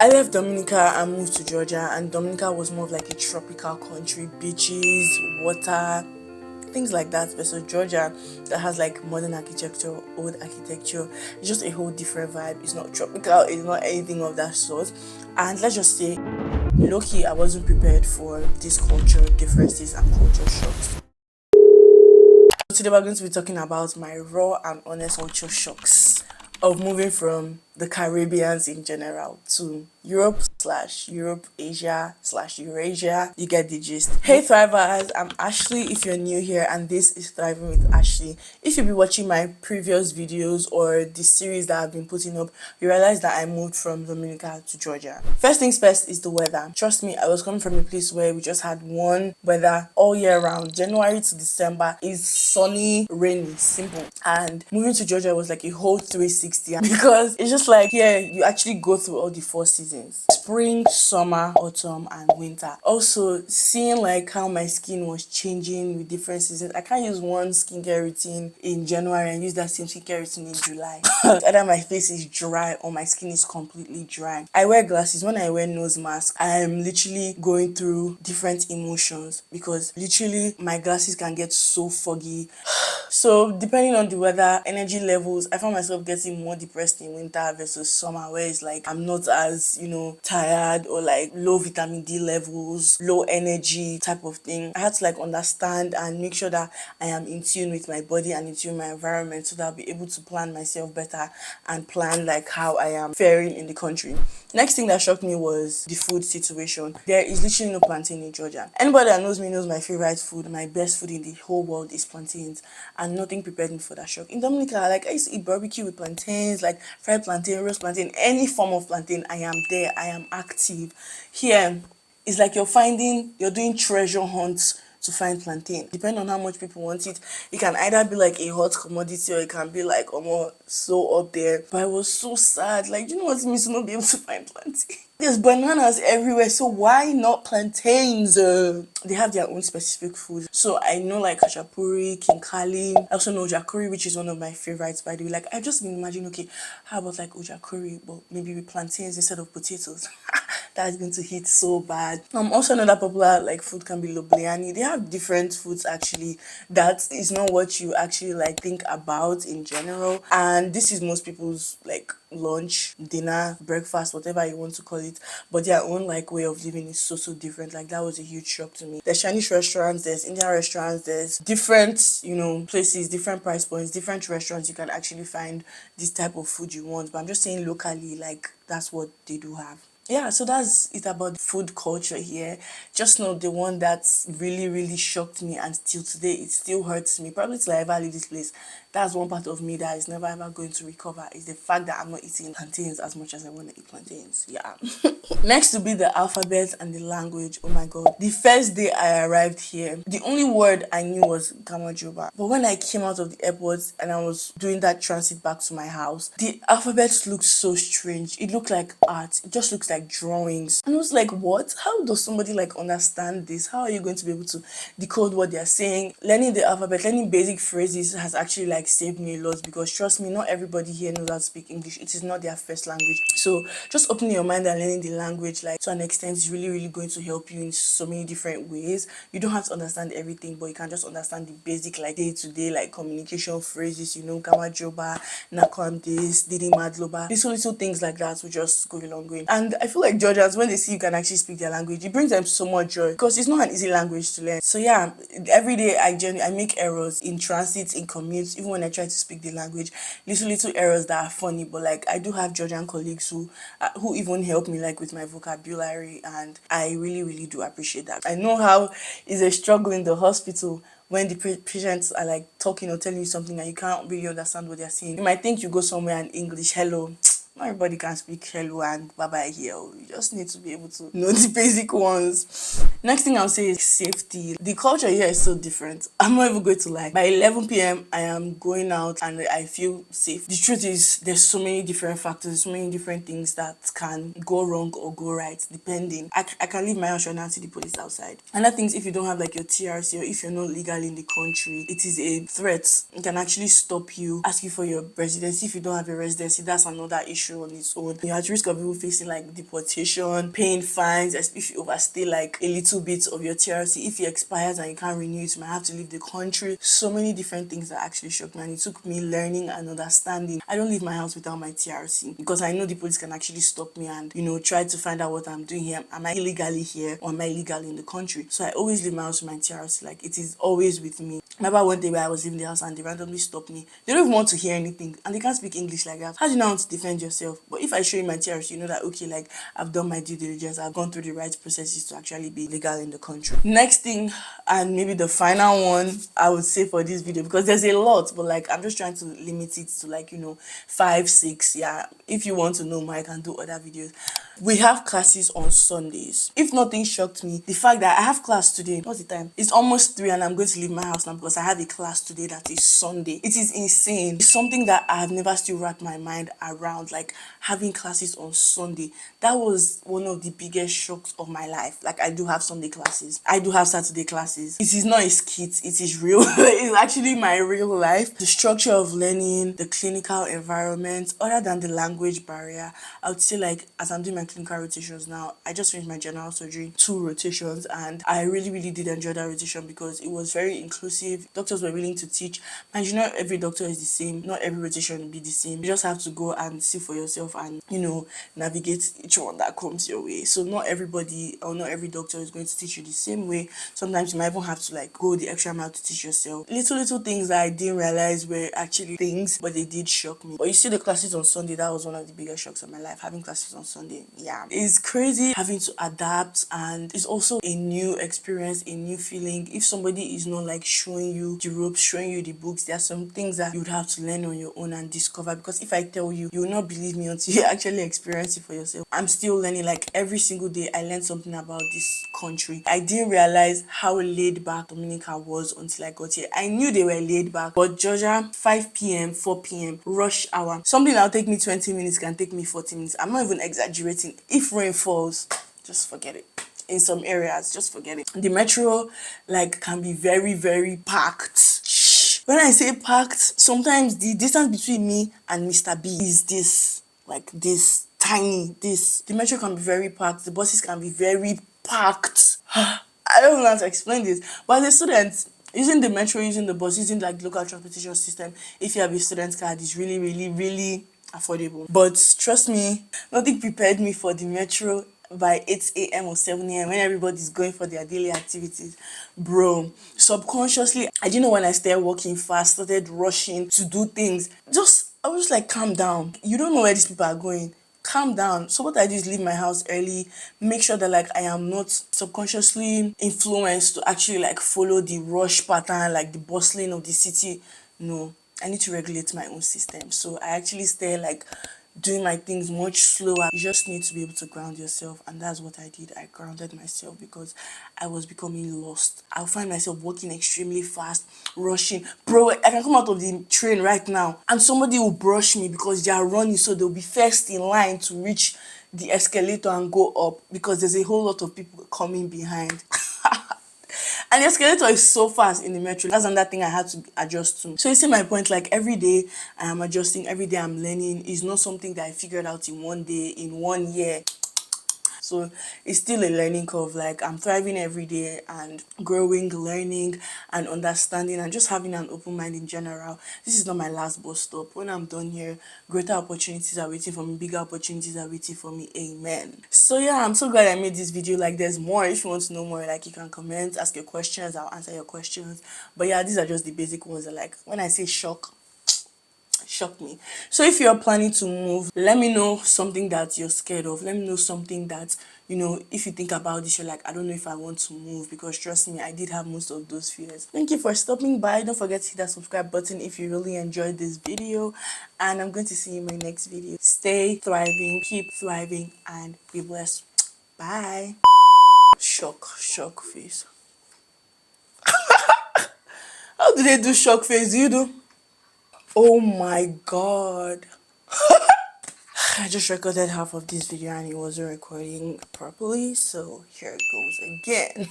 I left Dominica and moved to Georgia, and Dominica was more of like a tropical country, beaches, water, things like that. Versus Georgia, that has like modern architecture, old architecture. It's just a whole different vibe. It's not tropical, it's not anything of that sort. And let's just say, low key, I wasn't prepared for these cultural differences and culture shocks. Today we're going to be talking about my raw and honest culture shocks of moving from the Caribbeans in general to Europe, Asia/Eurasia. You get the gist. Hey Thrivers, I'm Ashley if you're new here, and this is Thriving with Ashley. If you've been watching my previous videos or the series that I've been putting up, you realize that I moved from Dominica to Georgia. First things first is the weather. Trust me, I was coming from a place where we just had one weather all year round. January to December is sunny, rainy, simple. And moving to Georgia was like a whole 360 because it's just like, yeah, you actually go through all the 4 seasons: spring, summer, autumn, and winter. Also, seeing like how my skin was changing with different seasons. I can't use one skincare routine in January and use that same skincare routine in July. Either my face is dry or my skin is completely dry. I wear glasses. When I wear nose mask, I am literally going through different emotions because literally my glasses can get so foggy. So depending on the weather, energy levels, I found myself getting more depressed in winter versus summer, where it's like I'm not as, tired, or like low vitamin D levels, low energy type of thing. I had to like understand and make sure that I am in tune with my body and in tune with my environment so that I'll be able to plan myself better and plan like how I am faring in the country. Next thing that shocked me was the food situation. There is literally no plantain in Georgia. Anybody that knows me knows my favorite food, my best food in the whole world is plantains, and nothing prepared me for that shock. In Dominica, like I used to eat barbecue with plantains, like fried plantain, roast plantain, any form of plantain. I am there, I am active. Here, it's like you're doing treasure hunts to find plantain. Depending on how much people want it, it can either be like a hot commodity or it can be like almost so up there. But I was so sad. Like, you know what it means to not be able to find plantain? There's bananas everywhere, so why not plantains? They have their own specific food. So I know like kachapuri, kinkali. I also know ojakuri, which is one of my favorites, by the way. Like, I just been imagining, okay, how about like ojakuri, but maybe with plantains instead of potatoes? That's going to hit so bad. Also another popular like food can be lobliani. They have different foods actually. That is not what you actually like think about in general. And this is most people's like lunch, dinner, breakfast, whatever you want to call it. But their own like way of living is so different. Like, that was a huge shock to me. There's Chinese restaurants, there's Indian restaurants, there's different, places, different price points, different restaurants you can actually find this type of food you want. But I'm just saying locally, like, that's what they do have. Yeah, so that's it about food culture here. Just know the one that's really shocked me, and till today it still hurts me, probably till I ever leave this place. That's one part of me that is never ever going to recover, is the fact that I'm not eating plantains as much as I want to eat plantains. Yeah. Next to be the alphabet and the language. Oh my god. The first day I arrived here, the only word I knew was Gamajoba. But when I came out of the airport and I was doing that transit back to my house, the alphabet looked so strange. It looked like art. It just looks like drawings. And I was like, what? How does somebody like understand this? How are you going to be able to decode what they're saying? Learning the alphabet, learning basic phrases has actually like saved me a lot, because trust me, not everybody here knows how to speak English. It is not their first language. So just opening your mind and learning the language, like, to an extent, is really going to help you in so many different ways. You don't have to understand everything, but you can just understand the basic like day-to-day like communication phrases, Gamajoba, Nakwam this, Didi Madloba. Little things like that will just go a long way. And I feel like Georgians, when they see you can actually speak their language, it brings them so much joy, because it's not an easy language to learn. So yeah, every day I make errors in transit, in commutes, even when I try to speak the language. Little errors that are funny, but like, I do have Georgian colleagues who even help me like with my vocabulary, and I really do appreciate that. I know how it's a struggle in the hospital when the patients are like talking or telling you something and you can't really understand what they're saying. You might think you go somewhere and English, hello. Not everybody can speak hello and bye bye here. You just need to be able to know the basic ones. Next thing I'll say is safety. The culture here is so different. I'm not even going to lie. By 11 p.m. I am going out and I feel safe. The truth is, there's so many different factors, so many different things that can go wrong or go right, depending. I can leave my house and not see the police outside. Another thing is, if you don't have like your TRC, or if you're not legal in the country, it is a threat. It can actually stop you, ask you for your residency. If you don't have a residency, that's another issue. issue on its own. You're at risk of people facing like deportation, paying fines if you overstay like a little bit of your TRC. If it expires and you can't renew it, you might have to leave the country. So many different things that actually shocked me, and it took me learning and understanding. I don't leave my house without my TRC because I know the police can actually stop me and, you know, try to find out what I'm doing here. Am I illegally here or am I illegally in the country? So I always leave my house with my TRC. Like, it is always with me. Remember one day where I was leaving the house and they randomly stopped me. They don't even want to hear anything and they can't speak English like that. How do you know how to defend yourself? But if I show you my TRC, you know that, okay, like, I've done my due diligence, I've gone through the right processes to actually be legal in the country. Next thing, and maybe the final one I would say for this video, because there's a lot, but like I'm just trying to limit it to like, you know, 5, 6. Yeah, if you want to know more, I can do other videos. We have classes on Sundays. If nothing shocked me, the fact that I have class today. What's the time? It's almost 3 and I'm going to leave my house now because I have a class today that is Sunday. It is insane. It's something that I have never still wrapped my mind around, like having classes on Sunday. That was one of the biggest shocks of my life. Like, I do have Sunday classes, I do have Saturday classes. It is not a skit, it is real. It's actually my real life. The structure of learning, the clinical environment, other than the language barrier, I would say, like, as I'm doing my clinical rotations now, I just finished my general surgery 2 rotations, and I really did enjoy that rotation because it was very inclusive. Doctors were willing to teach, and you know, every doctor is the same, not every rotation will be the same. You just have to go and see for yourself and, you know, navigate each one that comes your way. So not everybody or not every doctor is going to teach you the same way. Sometimes you might even have to like go the extra mile to teach yourself. Little things that I didn't realize were actually things, but they did shock me. But you see, the classes on Sunday, that was one of the biggest shocks of my life. Having classes on Sunday, yeah, it's crazy having to adapt, and it's also a new experience, a new feeling. If somebody is not like showing you the ropes, showing you the books, there are some things that you would have to learn on your own and discover, because if I tell you, you will not believe me until you actually experience it for yourself. I'm still learning. Like, every single day I learned something about this country. I didn't realize how laid back Dominica was until I got here. I knew they were laid back, but Georgia, 5 p.m, 4 p.m, rush hour, something that'll take me 20 minutes can take me 40 minutes. I'm not even exaggerating. If rain falls, just forget it. In some areas, just forget it. The metro, like, can be very packed. When I say packed, sometimes the distance between me and Mr. B is this, like this, tiny, this. The metro can be very packed. The buses can be very packed. I don't know how to explain this, but as a student, using the metro, using the bus, using like local transportation system, if you have a student card, is really affordable. But trust me, nothing prepared me for the metro by 8 a.m. or 7 a.m. when everybody's going for their daily activities. Bro, subconsciously, I didn't know when I started walking fast, started rushing to do things. I was just like, calm down. You don't know where these people are going. Calm down. So what I do is leave my house early, make sure that like I am not subconsciously influenced to actually like follow the rush pattern, like the bustling of the city. No, I need to regulate my own system. So I actually stay like doing my things much slower. You just need to be able to ground yourself, and that's what I did. I grounded myself because I was becoming lost. I'll find myself walking extremely fast, rushing. Bro, I can come out of the train right now and somebody will brush me because they are running, so they'll be first in line to reach the escalator and go up because there's a whole lot of people coming behind. And the escalator is so fast in the metro. That's another thing I had to adjust to. So you see my point, like every day I am adjusting, every day I'm learning. It's not something that I figured out in one day, in 1 year. So it's still a learning curve. Like, I'm thriving every day and growing, learning and understanding and just having an open mind in general. This is not my last bus stop. When I'm done here, greater opportunities are waiting for me, bigger opportunities are waiting for me. Amen. So yeah, I'm so glad I made this video. Like, there's more. If you want to know more, like, you can comment, ask your questions, I'll answer your questions. But yeah, these are just the basic ones that, like, when I say shocked me. So if you're planning to move, let me know something that you're scared of. Let me know something that, you know, if you think about this, you're like, I don't know if I want to move, because trust me, I did have most of those fears. Thank you for stopping by. Don't forget to hit that subscribe button if you really enjoyed this video, and I'm going to see you in my next video. Stay thriving, keep thriving, and be blessed. Bye. Shock face. How do they do shock face? Do you do? Oh my god. I just recorded half of this video and it wasn't recording properly, so here it goes again.